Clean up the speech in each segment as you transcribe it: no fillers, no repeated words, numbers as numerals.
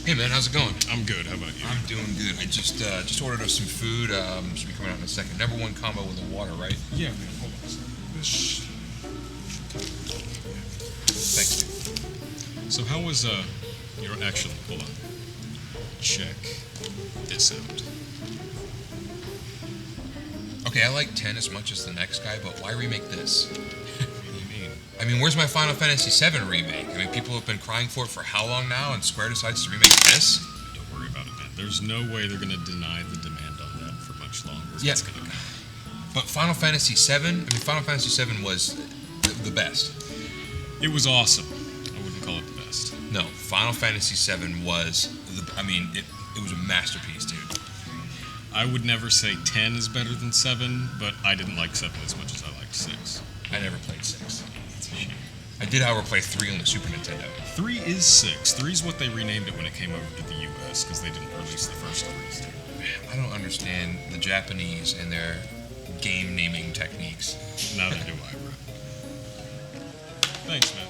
Hey man, how's it going? I'm good. How about you? I'm doing good. I just ordered us some food. Should be coming out in a second. Number one combo with the water, right? Yeah, man. Hold on a second. This. Thanks, dude. So how was your actually? Hold on. Check this out. Okay, I like 10 as much as the next guy, but why remake this? What do you mean? I mean, where's my Final Fantasy VII remake? I mean, people have been crying for it for how long now, and Square decides to remake this? Don't worry about it, man. There's no way they're gonna deny the demand on that for much longer. Yeah. It's gonna go. But Final Fantasy VII, I mean, Final Fantasy VII was the best. It was awesome. I wouldn't call it the best. No, Final Fantasy VII was it was a masterpiece, dude. I would never say 10 is better than 7, but I didn't like 7 as much as I liked 6. I never played 6. It's a shame. I did, however, play 3 on the Super Nintendo. 3 is 6. 3 is what they renamed it when it came over to the US because they didn't release the first 3s. I don't understand the Japanese and their game naming techniques. Neither do I, bro. Thanks, man.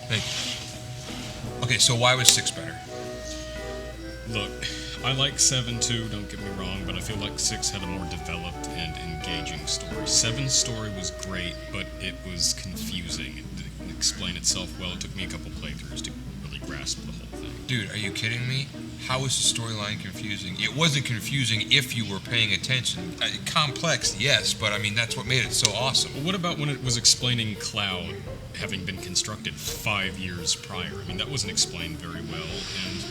Thank you. Okay, so why was 6 better? Look, I like 7 too, don't get me wrong, but I feel like 6 had a more developed and engaging story. 7's story was great, but it was confusing. It didn't explain itself well. It took me a couple playthroughs to really grasp the whole thing. Dude, are you kidding me? How was the storyline confusing? It wasn't confusing if you were paying attention. Complex, yes, but I mean, that's what made it so awesome. But what about when it was explaining Cloud having been constructed 5 years prior? I mean, that wasn't explained very well, and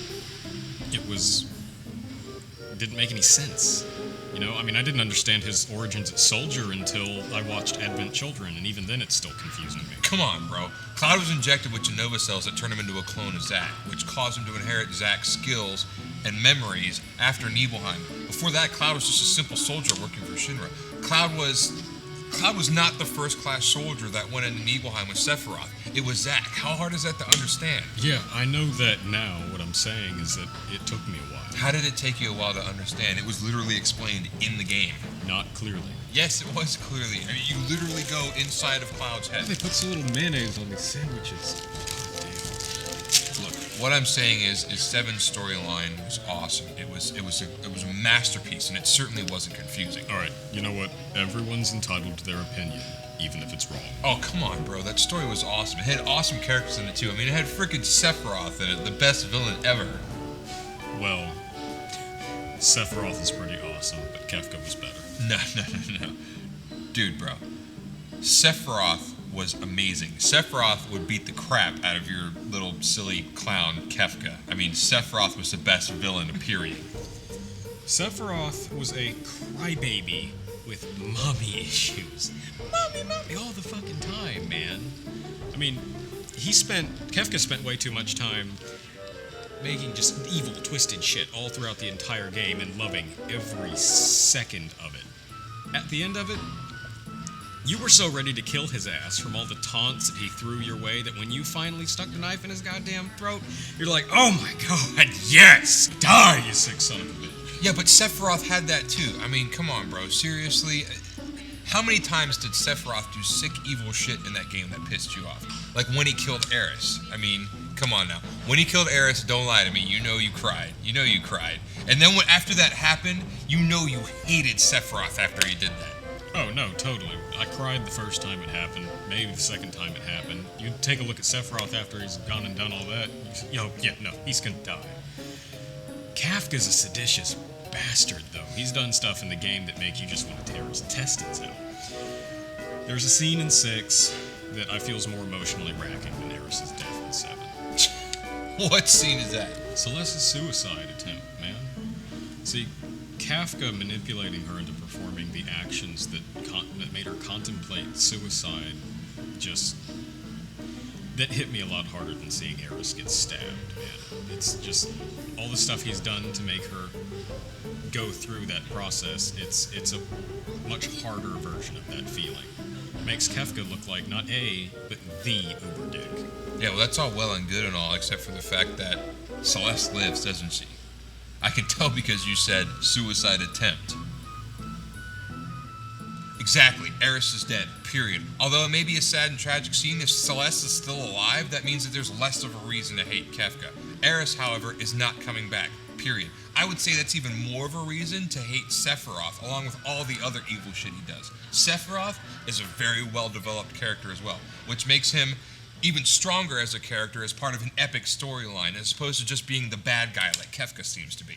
didn't make any sense. You know, I mean, I didn't understand his origins as Soldier until I watched Advent Children, and even then it's still confusing me. Come on, bro. Cloud was injected with Genova cells that turned him into a clone of Zack, which caused him to inherit Zack's skills and memories after Nibelheim. Before that, Cloud was just a simple soldier working for Shinra. Cloud was not the first-class soldier that went into Nibelheim with Sephiroth. It was Zack. How hard is that to understand? Yeah, I know that now. What I'm saying is that it took me a while. How did it take you a while to understand? It was literally explained in the game. Not clearly. Yes, it was clearly. I mean, you literally go inside of Cloud's head. They put so little mayonnaise on these sandwiches. Look, what I'm saying is 7's storyline was awesome. It was a masterpiece, and it certainly wasn't confusing. All right, you know what? Everyone's entitled to their opinion, even if it's wrong. Oh, come on, bro. That story was awesome. It had awesome characters in it, too. I mean, it had freaking Sephiroth in it, the best villain ever. Well, Sephiroth is pretty awesome, but Kefka was better. No. Dude, bro. Sephiroth was amazing. Sephiroth would beat the crap out of your little silly clown, Kefka. I mean, Sephiroth was the best villain, period. Sephiroth was a crybaby with mommy issues. Mommy, all the fucking time, man. I mean, Kefka spent way too much time making just evil, twisted shit all throughout the entire game and loving every second of it. At the end of it, you were so ready to kill his ass from all the taunts that he threw your way that when you finally stuck the knife in his goddamn throat, you're like, oh my god, yes! Die, you sick son of a bitch. Yeah, but Sephiroth had that too. I mean, come on, bro. Seriously? How many times did Sephiroth do sick, evil shit in that game that pissed you off? Like when he killed Aeris. I mean, come on now. When he killed Aeris, don't lie to me. You know you cried. And then after that happened, you know you hated Sephiroth after he did that. Oh, no, totally. I cried the first time it happened, maybe the second time it happened. You take a look at Sephiroth after he's gone and done all that, he's gonna die. Kafka's a seditious bastard, though. He's done stuff in the game that make you just want to tear his intestines out. There's a scene in 6 that I feel is more emotionally racking than Aeris' death in 7. What scene is that? Celeste's suicide attempt, man. See, Kafka manipulating her into performing the actions that made her contemplate suicide that hit me a lot harder than seeing Aeris get stabbed, man. It's just all the stuff he's done to make her go through that process. It's a much harder version of that feeling. It makes Kefka look like not a, but the uber dick. Yeah, well, that's all well and good and all, except for the fact that Celeste lives, doesn't she? I can tell because you said suicide attempt. Exactly. Aeris is dead. Period. Although it may be a sad and tragic scene, if Celeste is still alive, that means that there's less of a reason to hate Kefka. Eris, however, is not coming back. Period. I would say that's even more of a reason to hate Sephiroth, along with all the other evil shit he does. Sephiroth is a very well-developed character as well, which makes him even stronger as a character as part of an epic storyline, as opposed to just being the bad guy like Kefka seems to be.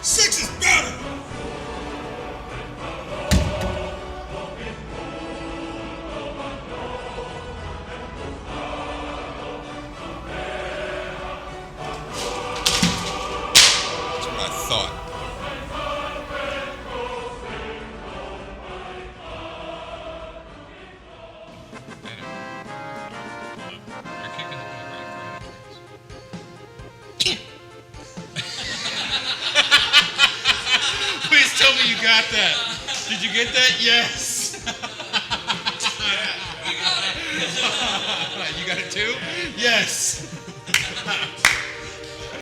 Six is better! That's what I thought. You're kicking the ball right. Please tell me you got that. Did you get that? Yes. You got it too? Yes.